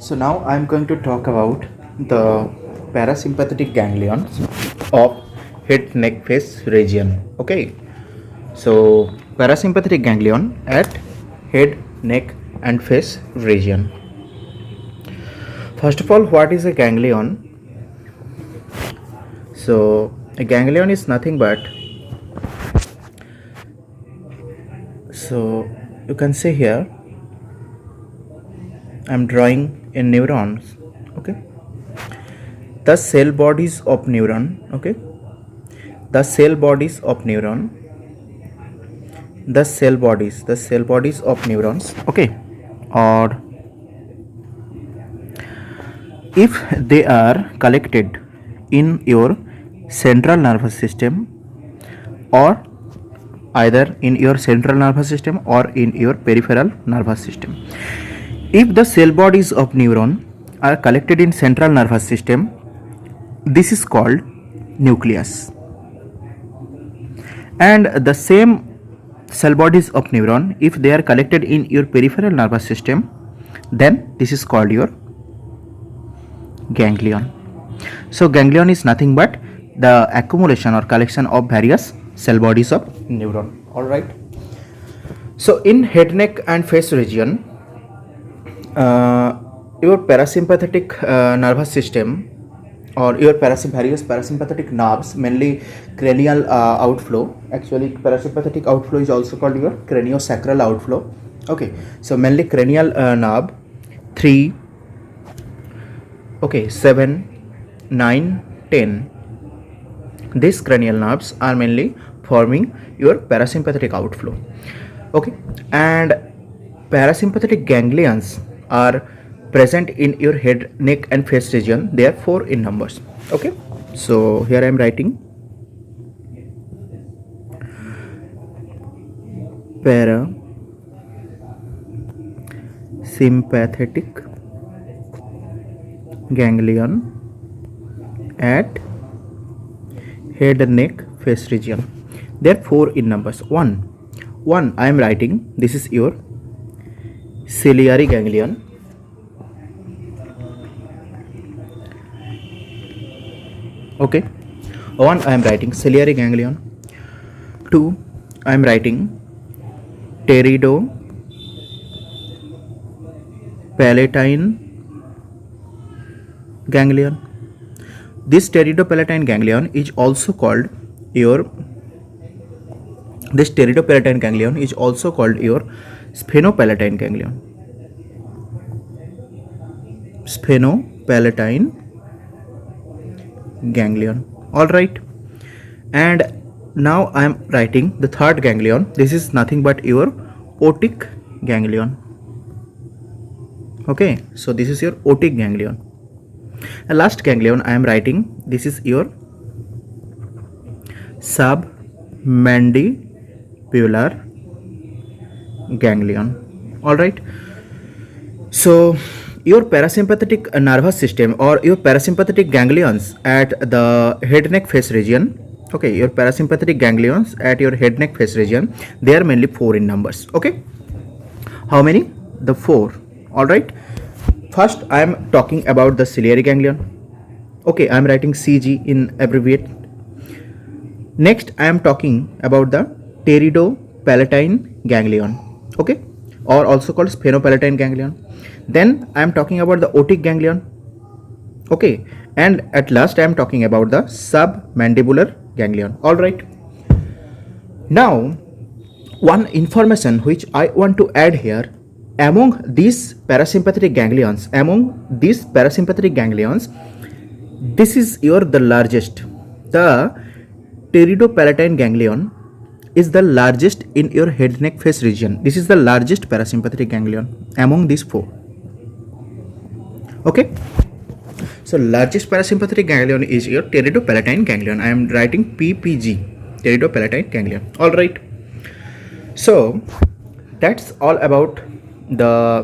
So now I'm going to talk about the parasympathetic ganglions of head neck face region. Okay, so parasympathetic ganglion at head, neck and face region. First of all, what is a ganglion? So a ganglion is nothing but, so you can see here I'm drawing a neurons. Okay, the cell bodies of neuron. Okay, the cell bodies of neuron, the cell bodies of neurons. Okay, or if they are collected in your central nervous system, or either in your central nervous system or in your peripheral nervous system. If the cell bodies of neuron are collected in central nervous system, this is called nucleus. And the same cell bodies of neuron, if they are collected in your peripheral nervous system, then this is called your ganglion. So ganglion is nothing but the accumulation or collection of various cell bodies of neuron. All right. So in head, neck and face region, your parasympathetic nervous system or your various parasympathetic nerves, mainly cranial outflow. Actually, parasympathetic outflow is also called your craniosacral outflow. Okay, so mainly cranial nerve 3, okay, 7, 9, 10. These cranial nerves are mainly forming your parasympathetic outflow. Okay, and parasympathetic ganglions are present in your head, neck and face region. They are 4 in numbers. Okay, so here I am writing parasympathetic ganglion at head, neck, face region. There are 4 in numbers. One I am writing, this is your ciliary ganglion. Okay, 1 I am writing ciliary ganglion. 2 I am writing pterydopalatine ganglion. This pterydopalatine ganglion is also called your sphenopalatine ganglion. Sphenopalatine ganglion. All right, and now I am writing the third ganglion. This is nothing but your otic ganglion. Okay, so this is your otic ganglion. And last ganglion I am writing, this is your submandibular ganglion. All right, so your parasympathetic nervous system or your parasympathetic ganglions at the head, neck, face region. Okay, your parasympathetic ganglions at your head, neck, face region, they are mainly 4 in numbers. Okay, how many? The 4. All right, first I am talking about the ciliary ganglion. Okay, I am writing CG in abbreviate. Next I am talking about the pterydopalatine ganglion. Okay, or also called sphenopalatine ganglion. Then I am talking about the otic ganglion. Okay, and at last I am talking about the submandibular ganglion. All right, now one information which I want to add here, among these parasympathetic ganglions, this is the largest. The pterydopalatine ganglion is the largest in your head, neck, face region. This is the largest parasympathetic ganglion among these 4. Okay, so largest parasympathetic ganglion is your pterydopalatine ganglion. I am writing PPG, pterydopalatine ganglion. All right, so that's all about the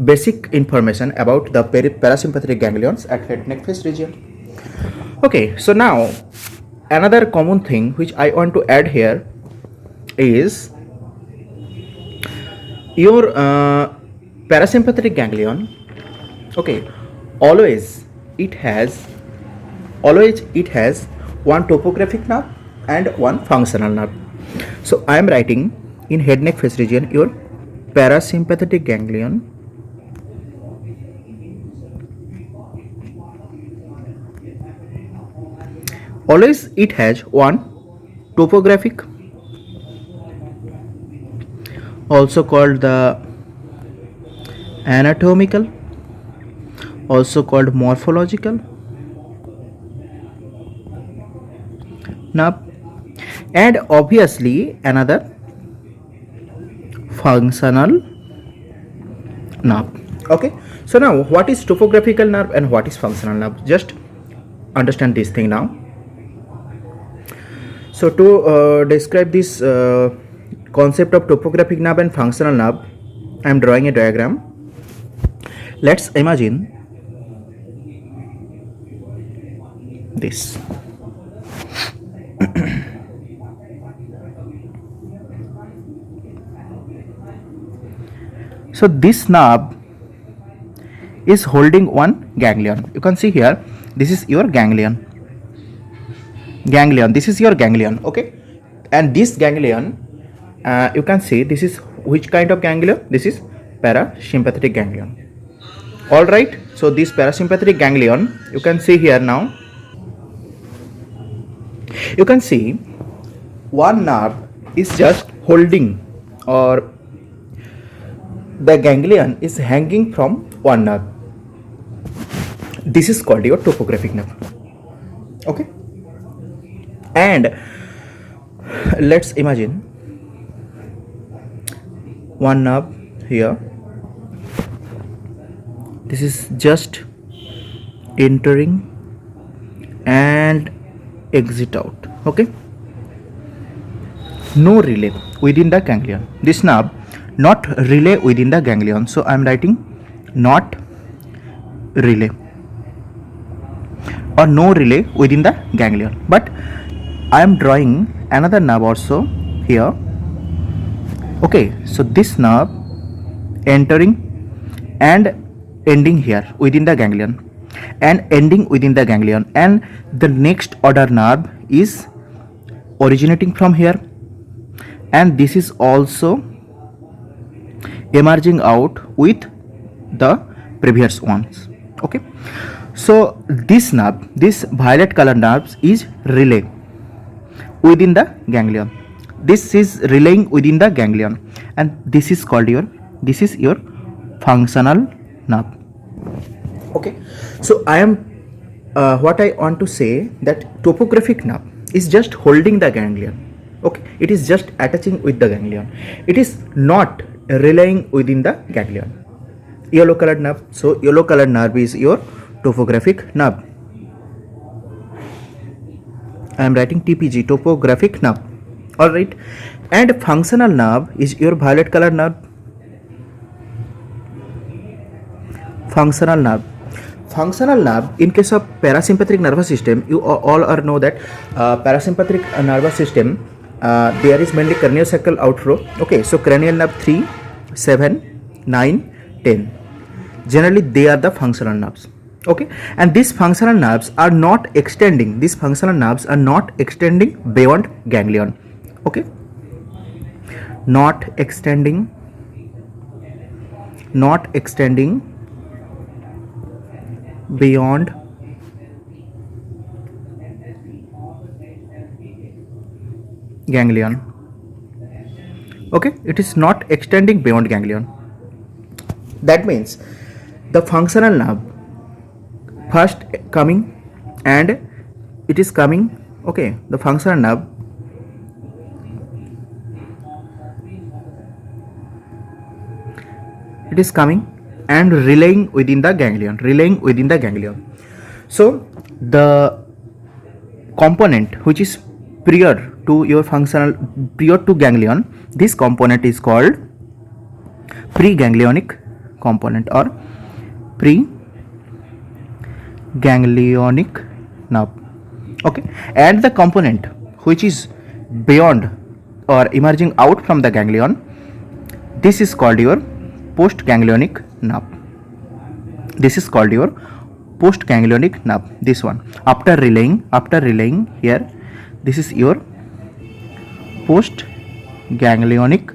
basic information about the parasympathetic ganglions at head, neck, face region. Okay, so now another common thing which I want to add here is your parasympathetic ganglion, okay, always it has one topographic nerve and one functional nerve. So I am writing in head neck face region your parasympathetic ganglion always it has one topographic, also called the anatomical, also called morphological nerve, and obviously another functional nerve. Okay, so now what is topographical nerve and what is functional nerve? Just understand this thing now. So to describe this concept of topographic nerve and functional nerve, I am drawing a diagram. Let's imagine this. So this nerve is holding one ganglion. You can see here, this is your ganglion. This is your ganglion, okay, and this ganglion, you can see this is which kind of ganglion? This is parasympathetic ganglion. All right, so this parasympathetic ganglion, you can see here now, you can see one nerve is just holding, or the ganglion is hanging from one nerve. This is called your topographic nerve, okay. And let's imagine one nerve here, this is just entering and exit out, okay, no relay within the ganglion. This nerve not relay within the ganglion, so I am writing not relay or no relay within the ganglion. But I am drawing another nerve also here, okay. So this nerve entering and ending here within the ganglion and ending within the ganglion, and the next order nerve is originating from here, and this is also emerging out with the previous ones, okay. So this nerve, this violet color nerves is relay within the ganglion. This is relaying within the ganglion, and this is called your, this is your functional nerve, okay. So I am what I want to say, that topographic nerve is just holding the ganglion, okay, it is just attaching with the ganglion, it is not relaying within the ganglion. Yellow colored nerve, so yellow colored nerve is your topographic nerve. I am writing TPG, topographic nerve, all right. And functional nerve is your violet color nerve. Functional nerve, in case of parasympathetic nervous system, you all know that parasympathetic nervous system, there is mainly craniosacral outflow, okay. So cranial nerve 3, 7, 9, 10, generally they are the functional nerves, okay. And these functional nerves are not extending, beyond ganglion, okay, not extending beyond ganglion, okay. It is not extending beyond ganglion. That means the functional nerve first coming, and it is coming, okay, the functional nerve it is coming and relaying within the ganglion, So the component which is prior to your prior to ganglion, this component is called preganglionic component or preganglionic nerve, okay. And the component which is beyond or emerging out from the ganglion, this is called your postganglionic nerve. This is called your postganglionic nerve. This one, after relaying here, this is your postganglionic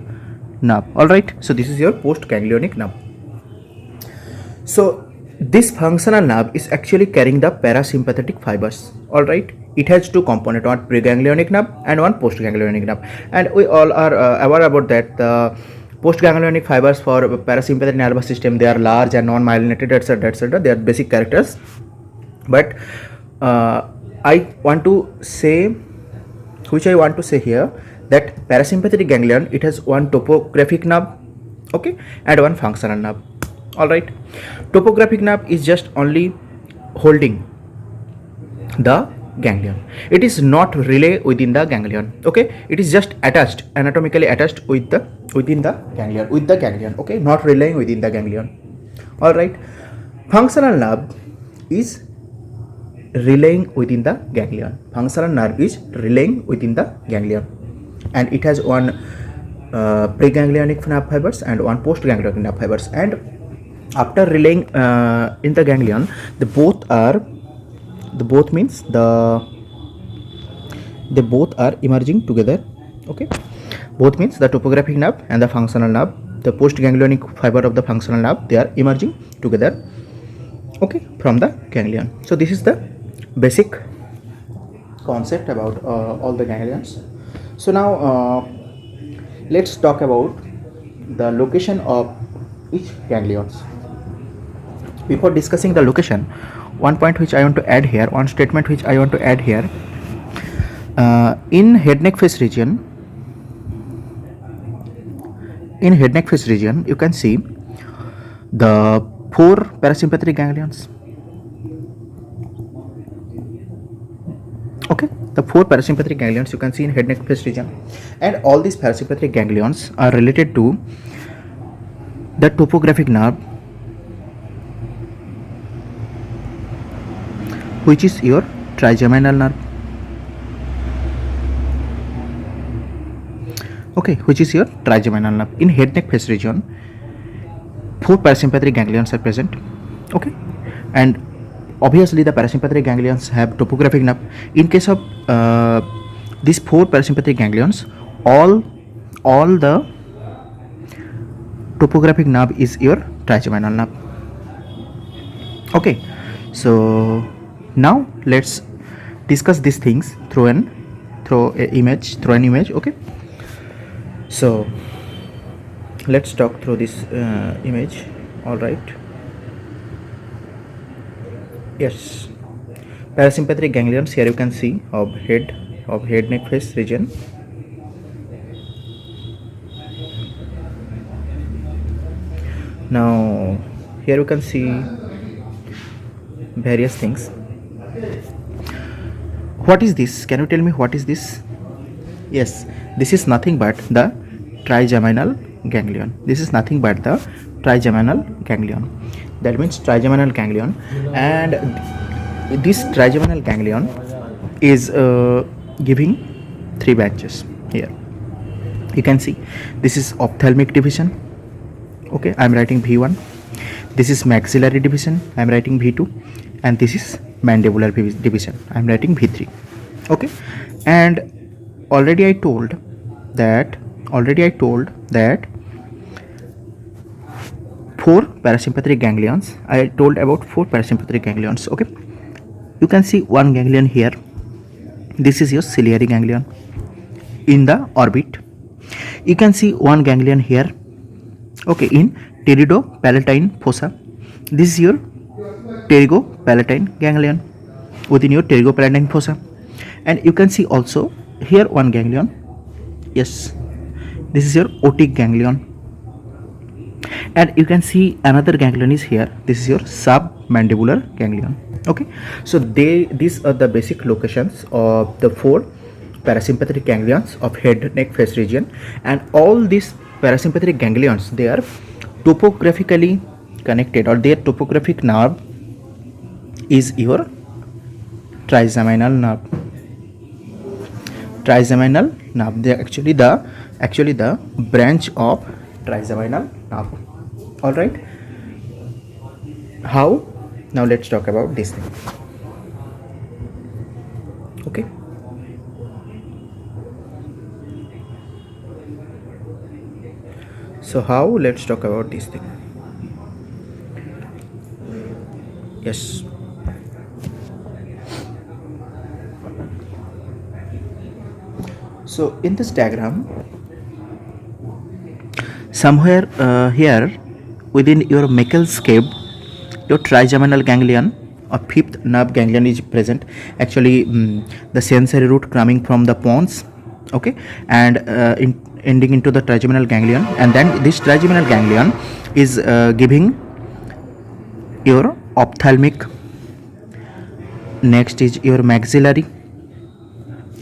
nerve. All right, so this is your postganglionic nerve. So this functional nerve is actually carrying the parasympathetic fibers. All right, it has two components, one preganglionic nerve and one postganglionic nerve, and we all are aware about that. The postganglionic fibers for parasympathetic nervous system, they are large and non-myelinated, etc., etc. They are basic characters. But I want to say here that parasympathetic ganglion, it has one topographic nerve, okay, and one functional nerve. All right, topographic nerve is just only holding the ganglion. It is not relay within the ganglion, okay. It is just attached, anatomically attached with the within the ganglion, okay, not relaying within the ganglion. All right, functional nerve is relaying within the ganglion. Functional nerve is relaying within the ganglion, and it has one preganglionic nerve fibers and one postganglionic nerve fibers. And after relaying in the ganglion, they both are emerging together, okay. Both means the topographic nerve and the functional nerve, the postganglionic fiber of the functional nerve, they are emerging together, okay, from the ganglion. So this is the basic concept about all the ganglions. So now let's talk about the location of each ganglions. Before discussing the location, one point which I want to add here, one statement which I want to add here, in head neck face region, you can see the 4 parasympathetic ganglions, okay. The 4 parasympathetic ganglions you can see in head neck face region, and all these parasympathetic ganglions are related to the topographic nerve, which is your trigeminal nerve, okay, which is your trigeminal nerve. In head neck face region, 4 parasympathetic ganglions are present, okay, and obviously the parasympathetic ganglions have topographic nerve. In case of these 4 parasympathetic ganglions, all the topographic nerve is your trigeminal nerve, okay. So now let's discuss these things through an image, okay. So let's talk through this image. All right, yes, parasympathetic ganglions here you can see of head neck face region. Now here you can see various things. What is this? Can you tell me what is this? Yes, this is nothing but the trigeminal ganglion. This is nothing but the trigeminal ganglion. That means trigeminal ganglion, and this trigeminal ganglion is giving 3 branches here. You can see this is ophthalmic division, okay, I am writing V1. This is maxillary division, I am writing V2, and this is mandibular division, I am writing V3, okay. And already I told that 4 parasympathetic ganglions. I told about 4 parasympathetic ganglions, okay. You can see one ganglion here. This is your ciliary ganglion in the orbit. You can see one ganglion here, okay, in pterygopalatine fossa. This is your pterygopalatine ganglion within your pterygopalatine fossa. And you can see also here one ganglion. Yes, this is your otic ganglion. And you can see another ganglion is here. This is your submandibular ganglion, okay. So these are the basic locations of the 4 parasympathetic ganglions of head neck face region. And all these parasympathetic ganglions, they are topographically connected, or their topographic nerve is your trigeminal nerve. They are actually the branch of trigeminal nerve, All right. How? Now let's talk about this thing. Okay. So how? Let's talk about this thing. Yes. So in this diagram, somewhere here within your Meckel's cave, your trigeminal ganglion or fifth nerve ganglion is present. Actually, the sensory root coming from the pons, okay, and ending into the trigeminal ganglion, and then this trigeminal ganglion is giving your ophthalmic. Next is your maxillary.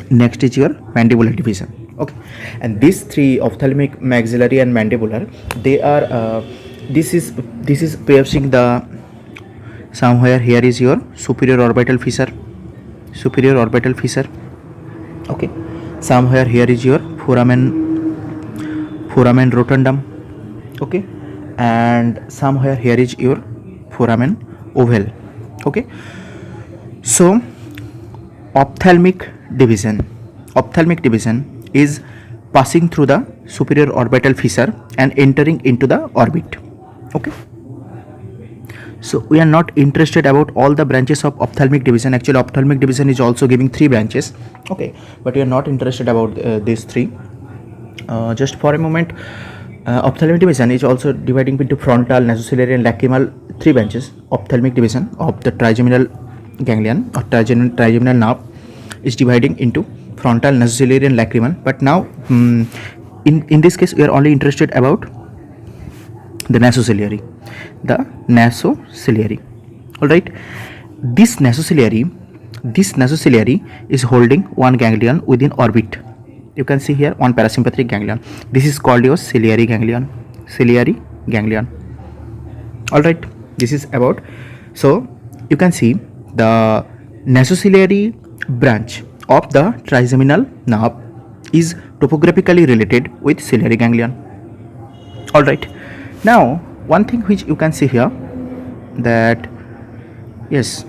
Next is your mandibular division. Okay, and these three, ophthalmic, maxillary, and mandibular, they are this is piercing the somewhere. Here is your superior orbital fissure. Okay, somewhere here is your foramen rotundum. Okay, and somewhere here is your foramen ovale. Okay, so ophthalmic division is passing through the superior orbital fissure and entering into the orbit. Okay, so we are not interested about all the branches of ophthalmic division. Actually, ophthalmic division is also giving 3 branches. Okay, but we are not interested about these 3. Just for a moment, ophthalmic division is also dividing into frontal, nasociliary, and lacrimal 3 branches. Ophthalmic division of the trigeminal ganglion or trigeminal nerve is dividing into frontal, nasociliary, and lacrimal. But now in this case we are only interested about the nasociliary. All right, this nasociliary is holding one ganglion within orbit. You can see here one parasympathetic ganglion. This is called your ciliary ganglion. All right, this is about. So you can see the nasociliary branch of the trigeminal nerve is topographically related with ciliary ganglion. All right, now one thing which you can see here, that yes,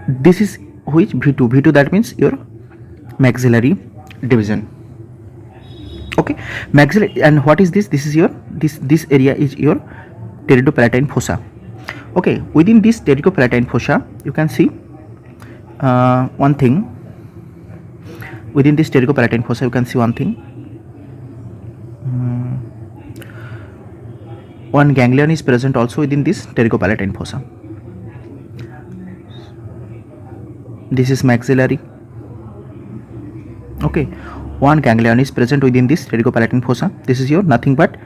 this is which V2, that means your maxillary division. Okay, maxillary, and what is this? This is your this area is your pterygopalatine fossa. Okay, within this pterygopalatine fossa you can see one thing. Within this pterygopalatine fossa you can see one thing. One ganglion is present also within this pterygopalatine fossa. This is maxillary. Okay, one ganglion is present within this pterygopalatine fossa. This is your nothing but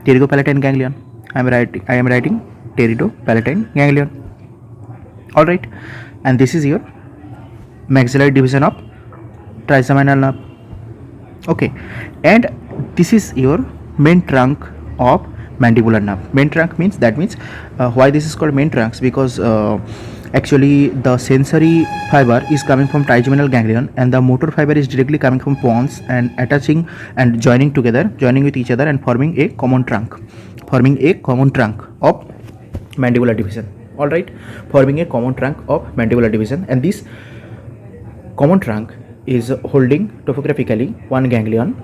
pterygopalatine ganglion. I am writing pterygopalatine ganglion. All right, and this is your maxillary division of trigeminal nerve. Okay, and this is your main trunk of mandibular nerve. Main trunk means, that means why this is called main trunks, because actually the sensory fiber is coming from trigeminal ganglion and the motor fiber is directly coming from pons and attaching and joining with each other and forming a common trunk of mandibular division. All right, forming a common trunk of mandibular division, and this common trunk is holding topographically one ganglion.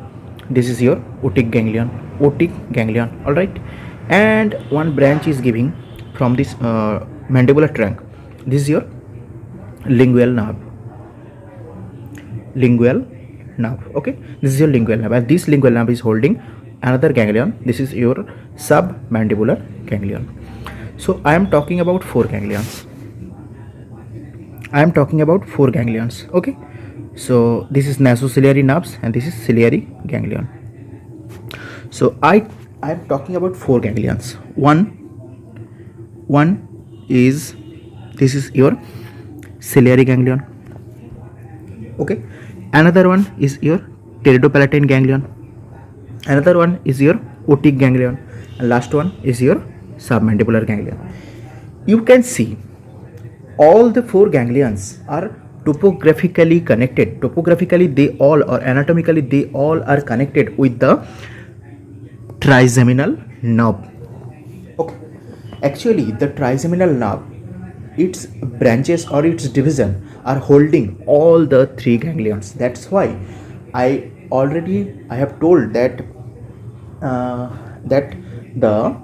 This is your otic ganglion. All right, and one branch is giving from this mandibular trunk. This is your lingual nerve. Okay, this is your lingual nerve, and this lingual nerve is holding another ganglion. This is your submandibular ganglion. So I am talking about 4 ganglions. Okay, so this is nasociliary nerves and this is ciliary ganglion. So I am talking about 4 ganglions. One is, this is your ciliary ganglion. Okay, another one is your pterygopalatine ganglion, another one is your otic ganglion, and last one is your submandibular ganglion. You can see all the 4 ganglions are topographically connected. They all, or anatomically they all are connected with the trigeminal nerve. Okay, actually the trigeminal nerve, its branches or its division are holding all the three ganglions. That's why I have told that that the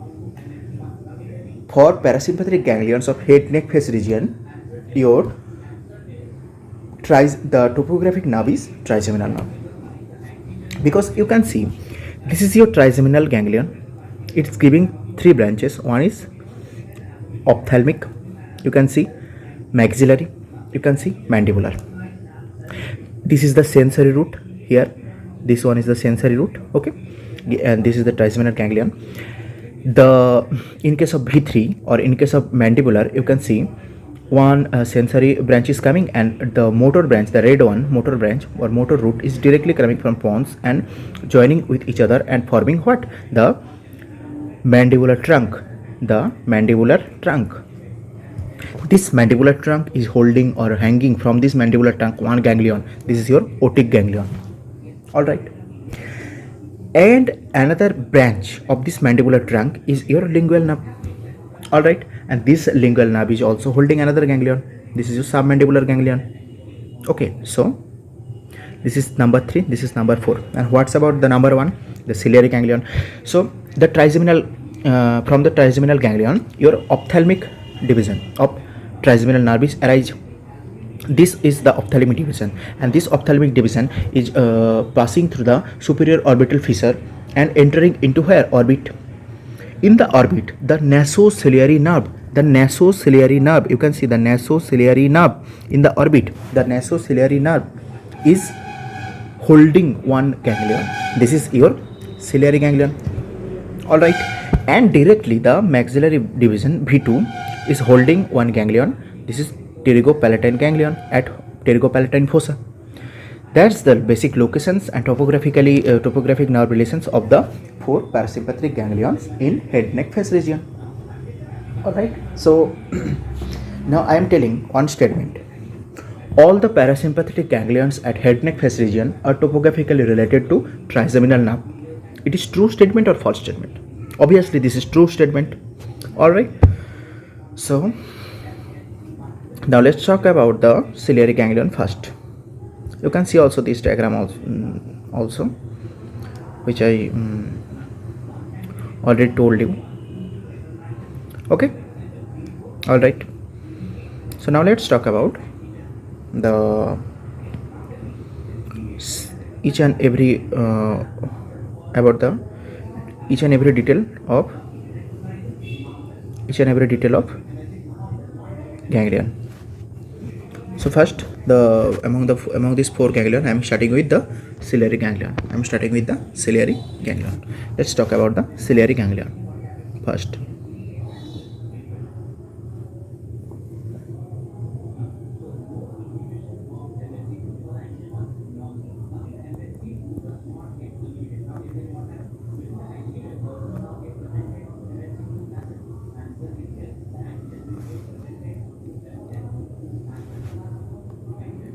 for parasympathetic ganglions of head neck face region, your the topographic nerve is trigeminal nerve, because you can see this is your trigeminal ganglion. It's giving three branches. One is ophthalmic, you can see, maxillary, you can see, mandibular. This is the sensory root here. This one is the sensory root. Okay, and this is the trigeminal ganglion. The in case of V3 or in case of mandibular, you can see one sensory branch is coming, and the motor branch, the red one, motor branch or motor root, is directly coming from pons and joining with each other and forming what? The mandibular trunk. The mandibular trunk. This mandibular trunk is holding or hanging from this mandibular trunk one ganglion. This is your otic ganglion. All right. And another branch of this mandibular trunk is your lingual nerve. All right. And this lingual nerve is also holding another ganglion. This is your submandibular ganglion. Okay. So this is number 3. This is number 4. And what's about the number 1? The ciliary ganglion. So the trigeminal from the trigeminal ganglion, your ophthalmic division of trigeminal nerve is arise. This is the ophthalmic division, and this ophthalmic division is passing through the superior orbital fissure and entering into where? Orbit. In the orbit, the nasociliary nerve, you can see the nasociliary nerve in the orbit. The nasociliary nerve is holding one ganglion. This is your ciliary ganglion. All right. And directly the maxillary division V2 is holding one ganglion. This is pterygopalatine ganglion at pterygopalatine fossa. That's the basic locations and topographic nerve relations of the 4 parasympathetic ganglions in head neck face region. Alright, so now I am telling one statement. All the parasympathetic ganglions at head neck face region are topographically related to trigeminal nerve. It is true statement or false statement? Obviously this is true statement. Alright, so now let's talk about the ciliary ganglion first. You can see also this diagram also which I already told you. Okay, all right. So now let's talk about the each and every detail of ganglion. So first, among these 4 ganglion, I am starting with the ciliary ganglion. Let's talk about the ciliary ganglion first.